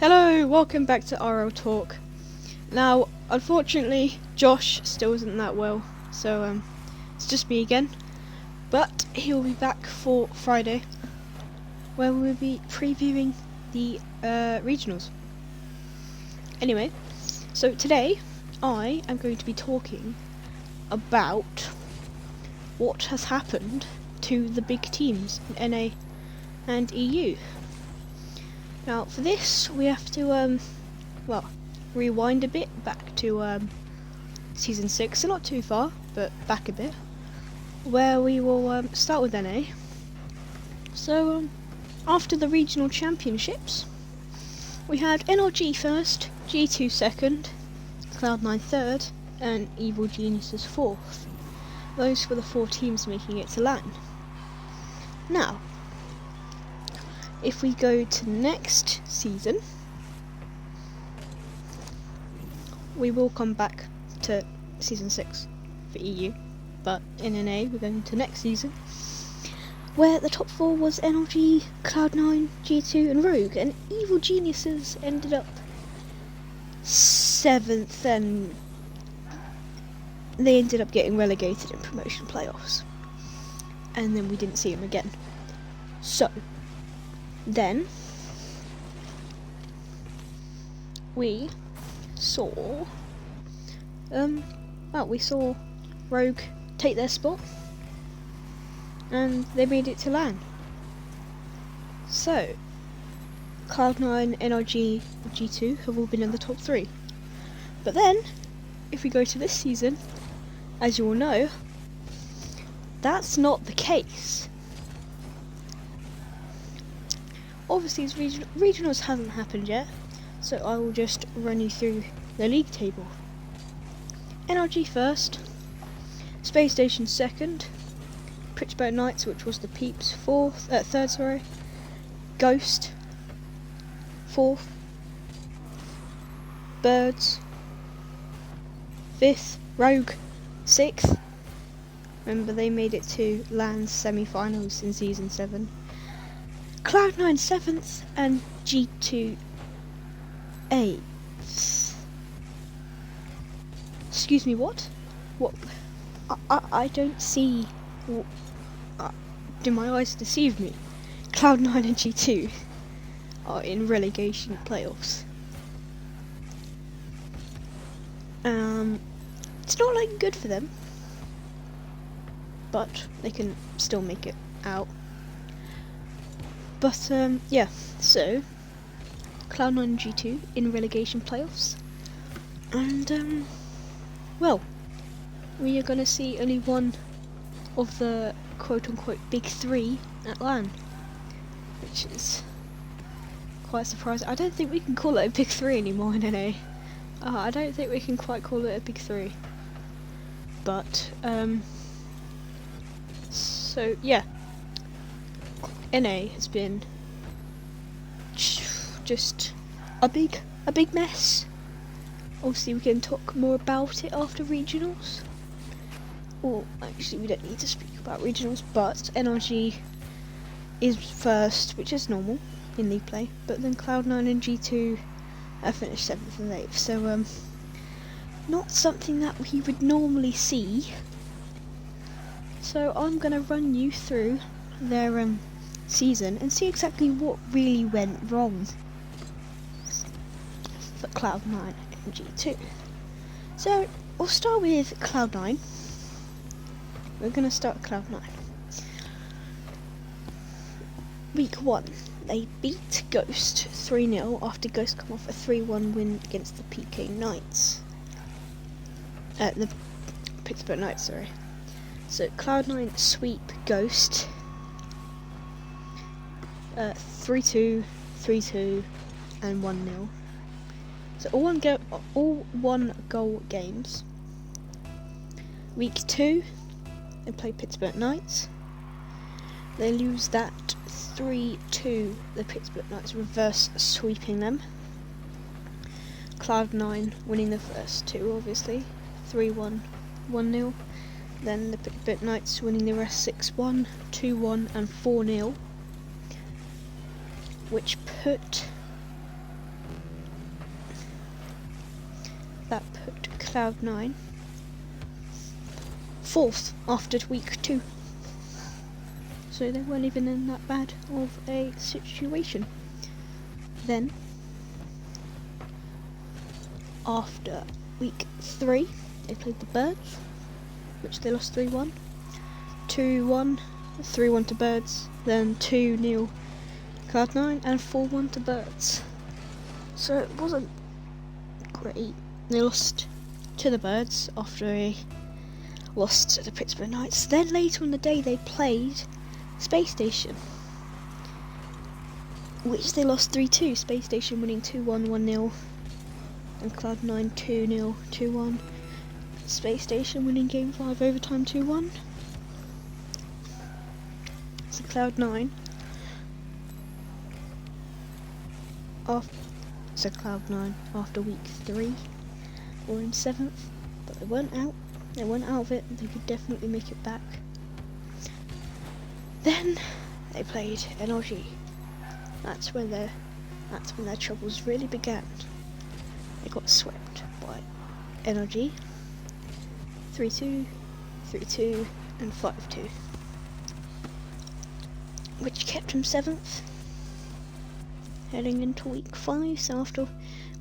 Hello, welcome back to RL Talk. Now, unfortunately, Josh still isn't that well, so it's just me again. But he'll be back for Friday, where we'll be previewing the regionals. Anyway, so today I am going to be talking about what has happened to the big teams in NA and EU. Now, for this, we have to, rewind a bit back to Season 6, so not too far, but back a bit, where we will start with NA. So, after the regional championships, we had NRG first, G2 second, Cloud9 third, and Evil Geniuses fourth. Those were the four teams making it to LAN. Now, if we go to next season, we will come back to Season 6 for EU, but in NA we're going to next season, where the top four was NRG, Cloud9, G2 and Rogue, and Evil Geniuses ended up 7th, and they ended up getting relegated in promotion playoffs, and then we didn't see them again. So then we saw Rogue take their spot, and they made it to LAN. So Cloud9, NRG, and G2 have all been in the top 3. But then, if we go to this season, as you all know, that's not the case. Obviously, regionals hasn't happened yet, so I will just run you through the league table. NRG first, Space Station second, Pittsburgh Knights, which was the Peeps, third, Ghost fourth, Birds fifth, Rogue sixth. Remember, they made it to LAN's semi-finals in Season 7. Cloud9 7th and G2 8th. Excuse me, what? What? I don't see. Do my eyes deceive me? Cloud9 and G2 are in relegation playoffs. It's not looking good for them, but they can still make it out. But yeah, so Cloud9 and G2 in relegation playoffs, and well, we are gonna see only one of the quote-unquote big 3 at LAN, which is quite surprising. I don't think we can call it a big 3 anymore in NA. I don't think we can quite call it a big 3. But so yeah. NA has been just a big mess. Obviously, we can talk more about it after regionals. Or actually, we don't need to speak about regionals. But NRG is first, which is normal in league play. But then Cloud9 and G2 have finished 7th and 8th. So not something that we would normally see. So I'm gonna run you through their season and see exactly what really went wrong for Cloud9 and G2. So we'll start with Cloud9. We're going to start Cloud9. Week 1, they beat Ghost 3-0 after Ghost come off a 3-1 win against the PK Knights. The Pittsburgh Knights, sorry. So Cloud9 sweep Ghost 3-2, 3-2, and 1-0. So all one goal games. Week 2, they play Pittsburgh Knights. They lose that 3-2. The Pittsburgh Knights reverse sweeping them. Cloud9 winning the first 2, obviously. 3-1, 1-0. Then the Pittsburgh Knights winning the rest 6-1, 2-1, and 4-0. Which put Cloud9 4th after week 2. So they weren't even in that bad of a situation. Then, after week 3, they played the Birds, which they lost 3-1. 2-1, 3-1 to Birds, then 2-0 Cloud9, and 4-1 to Birds. So it wasn't great. They lost to the Birds after a loss to the Pittsburgh Knights. Then later in the day they played Space Station, which they lost 3-2. Space Station winning 2-1, 1-0, and Cloud9 2-0, 2-1. Space Station winning Game 5 overtime 2-1. So Cloud9 after week 3 were in 7th, but they weren't out. They weren't out of it. They could definitely make it back. Then they played NRG. That's when their troubles really began. They got swept by NRG 3-2, 3-2, and 5-2, which kept them 7th heading into week 5. So after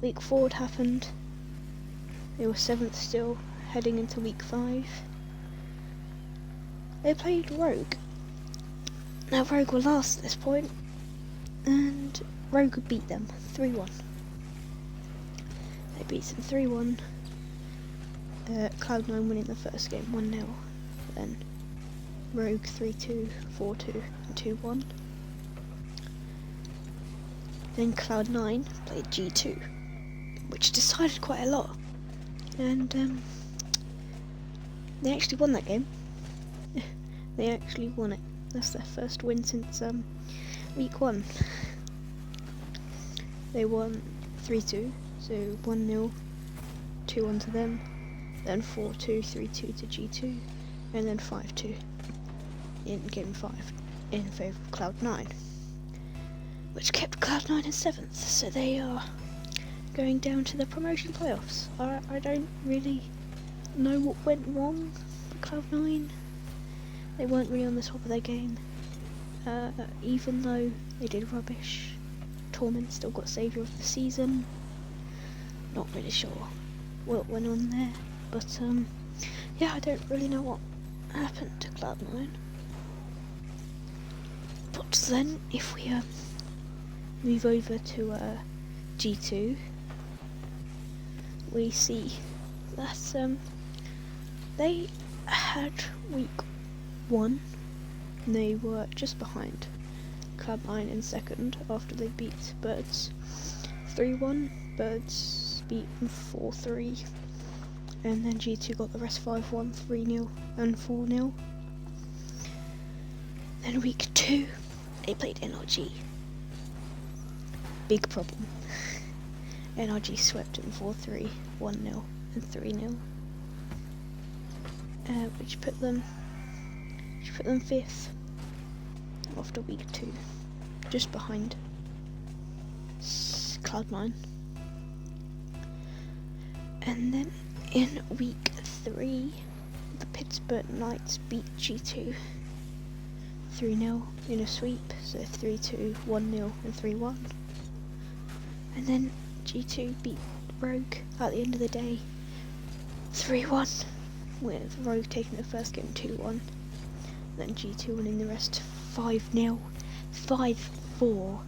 week 4 had happened, they were 7th still heading into week 5. They played Rogue. Now Rogue were last at this point, and Rogue beat them 3-1. They beat them 3-1. Cloud9 winning the first game 1-0. Then Rogue 3-2, 4-2, and 2-1. Then Cloud9 played G2, which decided quite a lot, and they actually won that game. They actually won it. That's their first win since week 1. They won 3-2, so 1-0, 2-1 to them, then 4-2, 3-2 to G2, and then 5-2 in Game 5 in favour of Cloud9, which kept Cloud9 in 7th, so they are going down to the promotion playoffs. I don't really know what went wrong for Cloud9. They weren't really on the top of their game, even though they did rubbish. Torment still got Saviour of the Season. Not really sure what went on there, but yeah, I don't really know what happened to Cloud9. But then, if we move over to G2, we see that they had week 1. They were just behind Cloud9 in 2nd after they beat Birds 3-1. Birds beat them 4-3, and then G2 got the rest 5-1, 3-0, and 4-0. Then week 2, they played NRG. Big problem. NRG swept them 4-3, 1-0, and 3-0, which put them 5th after week 2, just behind Cloud9. And then in week 3, the Pittsburgh Knights beat G2 3-0 in a sweep, so 3-2, 1-0, and 3-1. And then G2 beat Rogue at the end of the day 3-1, with Rogue taking the first game 2-1. Then G2 winning the rest 5-0, 5-4,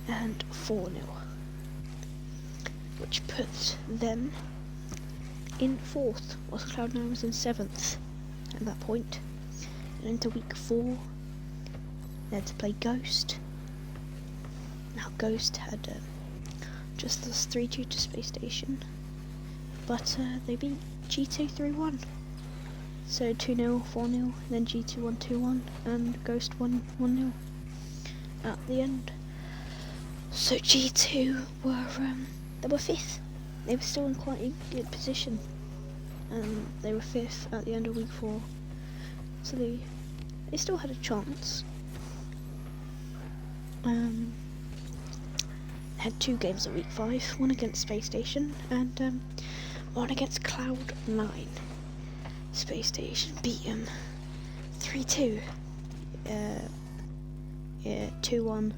and 4-0, which puts them in 4th, whilst Cloud9 was in 7th at that point. And into week 4, they had to play Ghost. Now Ghost had just lost 3-2 to Space Station, but they beat G2 3-1. So 2-0, 4-0, then G2 won 2-1, and Ghost won 1-0 at the end. So G2 were 5th. They were still in quite a good position. They were 5th at the end of week 4, so they still had a chance. Had 2 games at week 5, one against Space Station and 1 against Cloud9. Space Station beat him 3-2. 2-1,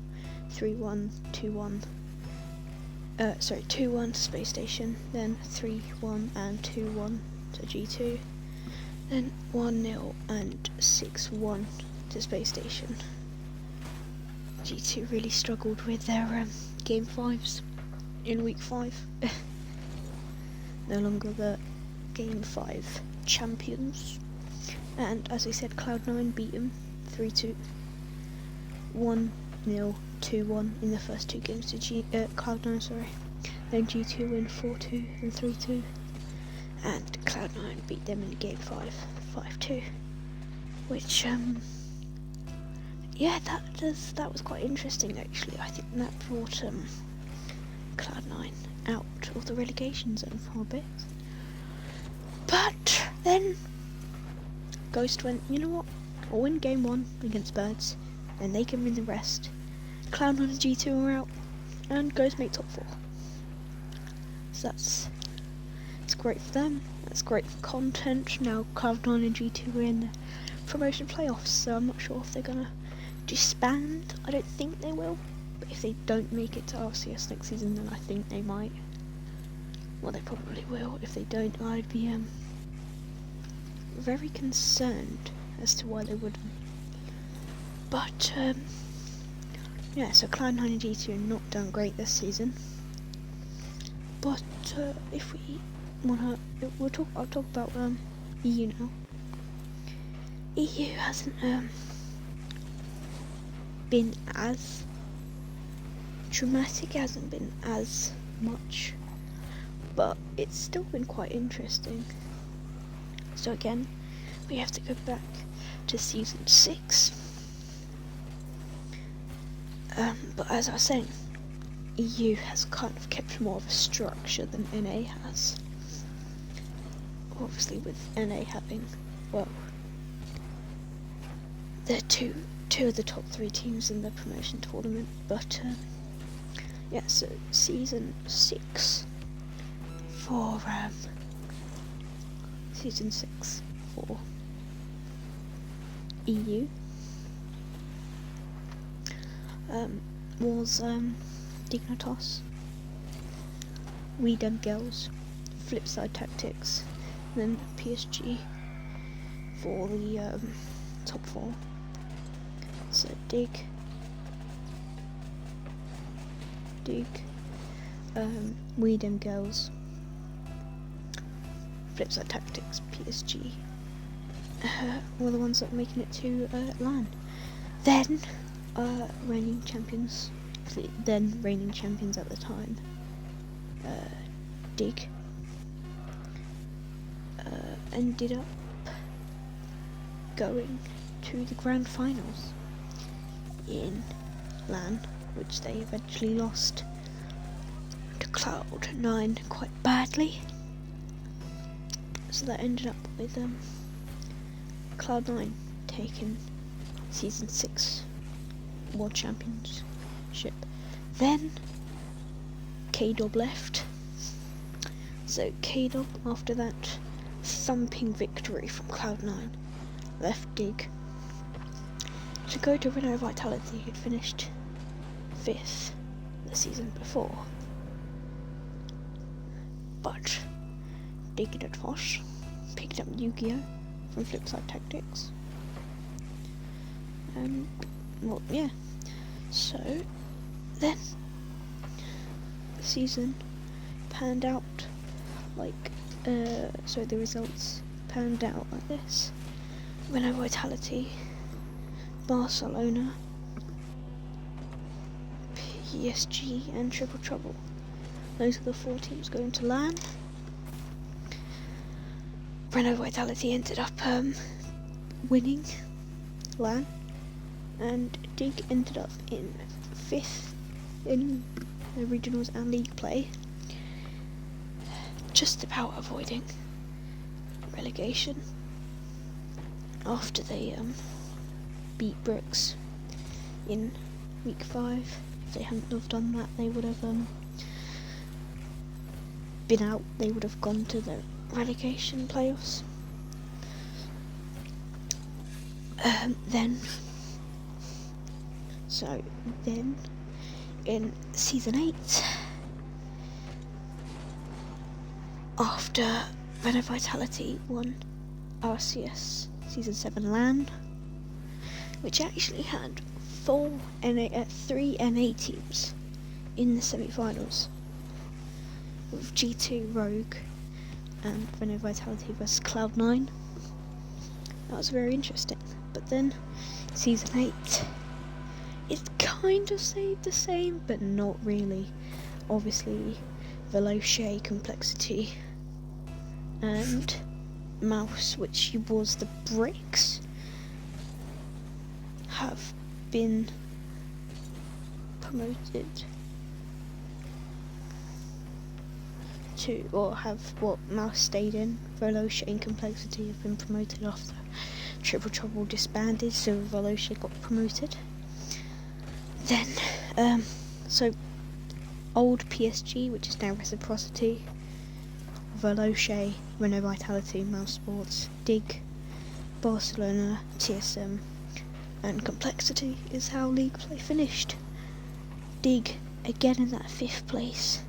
3-1, 2-1. 2-1 to Space Station, then 3-1 and 2-1 to G2, then 1-0 and 6-1 to Space Station. G2 really struggled with their game 5s in week 5. No longer the game 5 champions. And as I said, Cloud9 beat them 3-2, 1-0, 2-1 in the first 2 games to Cloud9, sorry. Then G2 win 4-2 and 3-2. And Cloud9 beat them in game 5, 5-2. Which, yeah, that was quite interesting actually. I think that brought Cloud9 out of the relegation zone for a bit. But then Ghost went, you know what? I'll win game 1 against Birds, and they can win the rest. Cloud9 and G2 are out, and Ghost make top 4. So it's great for them. That's great for content. Now Cloud9 and G2 are in the promotion playoffs, so I'm not sure if they're gonna disband. I don't think they will. But if they don't make it to RCS next season, then I think they might. Well, they probably will. If they don't, I'd be very concerned as to why they wouldn't. But yeah, so Cloud9 and G2 are not done great this season. But if we wanna, I'll talk about EU now. EU hasn't been as dramatic, hasn't been as much, but it's still been quite interesting. So again, we have to go back to season 6. But as I was saying, EU has kind of kept more of a structure than NA has. Obviously with NA having, well, they're two of the top 3 teams in the promotion tournament, but yeah, so season 6 for EU was Dignitas, We Dem Girls, Flipside Tactics, then PSG for the top 4. So Dig, We Dem Girls, Flipside Tactics, PSG were the ones that were making it to LAN. Then reigning champions at the time, Dig ended up going to the grand finals in LAN, which they eventually lost to Cloud9 quite badly. So that ended up with Cloud9 taking season 6 World Championship. Then K-Dob left. So K-Dob, after that thumping victory from Cloud9, left Dig to go to Renault Vitality, who'd finished 5th the season before. But Dig and Fosh picked up Yu-Gi-Oh! From Flipside Tactics. Well, yeah. So then the season panned out like the results panned out like this. Renault Vitality, Barcelona, PSG and Triple Trouble. Those are the 4 teams going to LAN. Renault Vitality ended up winning LAN, and Dig ended up in 5th in the regionals and league play, just about avoiding relegation after they beat Brooks in week 5. If they hadn't have done that, they would have been out, they would have gone to the relegation playoffs. Then in season 8, after Renault Vitality won RCS season 7 LAN, which actually had 3 NA teams in the semi-finals, with G2 Rogue and Renault Vitality vs Cloud9. That was very interesting. But then season 8, it kind of stayed the same, but not really. Obviously, Veloce, Complexity, and Mouse, which was the Bricks, have been promoted to, or have what Mouse stayed in. Veloce and Complexity have been promoted after Triple Trouble disbanded, so Veloce got promoted. Then, so old PSG, which is now Reciprocity, Veloce, Renault Vitality, Mouse Sports, Dig, Barcelona, TSM, and Complexity is how League Play finished. Dig again in that 5th place,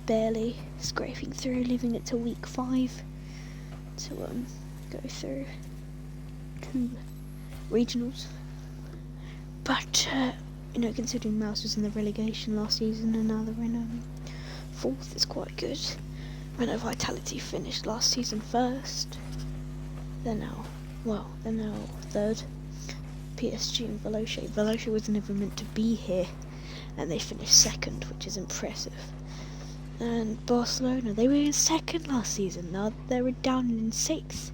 barely scraping through, leaving it to week 5 to go through 2 regionals. But considering Mouse was in the relegation last season and now they're in 4th, is quite good. Renault Vitality finished last season 1st. They're now 3rd. PSG and Veloce. Veloce was never meant to be here, and they finished 2nd, which is impressive. And Barcelona, they were in 2nd last season. Now they're down in 6th.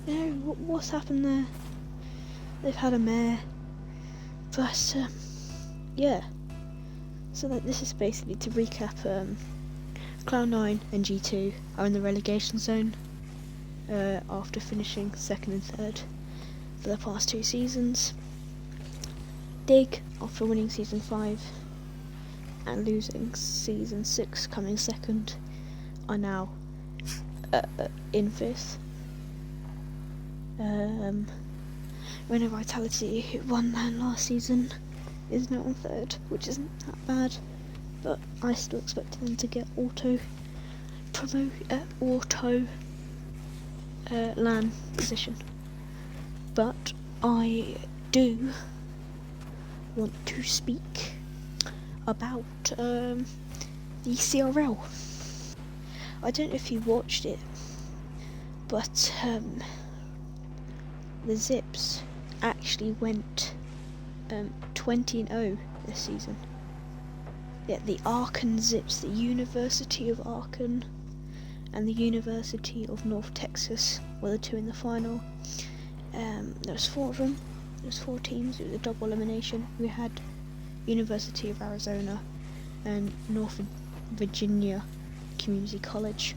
What's happened there? They've had a mare. But yeah. So this is basically to recap. Cloud9 and G2 are in the relegation zone after finishing 2nd and 3rd for the past 2 seasons. Dig, after winning season 5 and losing season 6, coming 2nd, are now in 5th. Renault Vitality, who won LAN last season, is now in 3rd, which isn't that bad, but I still expect them to get auto LAN position. But I do want to speak about the CRL. I don't know if you watched it, but the Zips actually went 20-0 this season. Yeah, the Aachen Zips, the University of Aachen and the University of North Texas were the 2 in the final. There was 4 of them. There was 4 teams. It was a double elimination. We had University of Arizona and North Virginia Community College.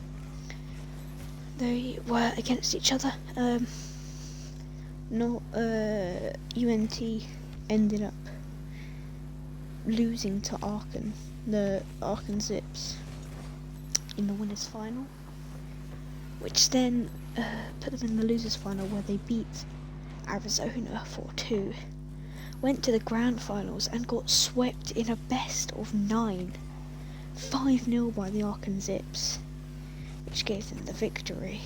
They were against each other. UNT ended up losing to Aachen, the Aachen Zips, in the winners' final, which then put them in the losers' final, where they beat Arizona 4-2, went to the grand finals and got swept in a best of 9, 5-0 by the Aachen Zips, which gave them the victory.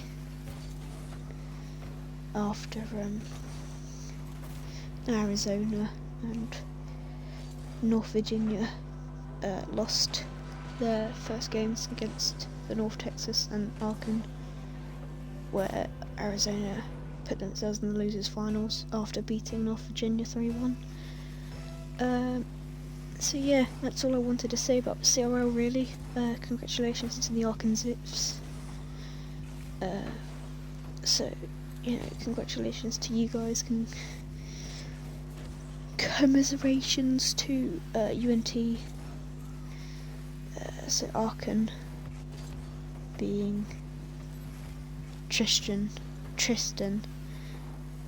After Arizona and North Virginia lost their first games against the North Texas and Aachen, where Arizona put themselves in the losers' finals after beating North Virginia 3-1. So yeah, that's all I wanted to say about CRL really. Congratulations to the Aachen Zips. So, congratulations to you guys. Commiserations to UNT. So Aachen being Tristan,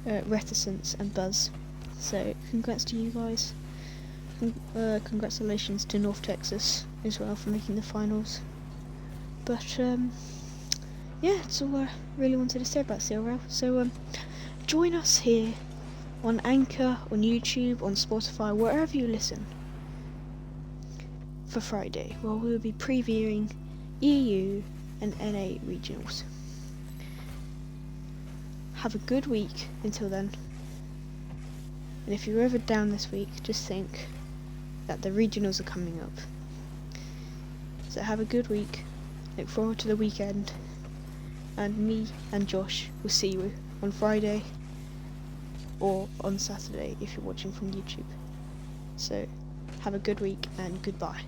Reticence and Buzz. So congrats to you guys. Congratulations to North Texas as well for making the finals. But yeah, that's all I really wanted to say about CRL. So join us here on Anchor, on YouTube, on Spotify, wherever you listen, for Friday, where we'll be previewing EU and NA regionals. Have a good week until then. And if you're ever down this week, just think that the regionals are coming up. So have a good week. Look forward to the weekend. And me and Josh will see you on Friday or on Saturday if you're watching from YouTube. So have a good week and goodbye.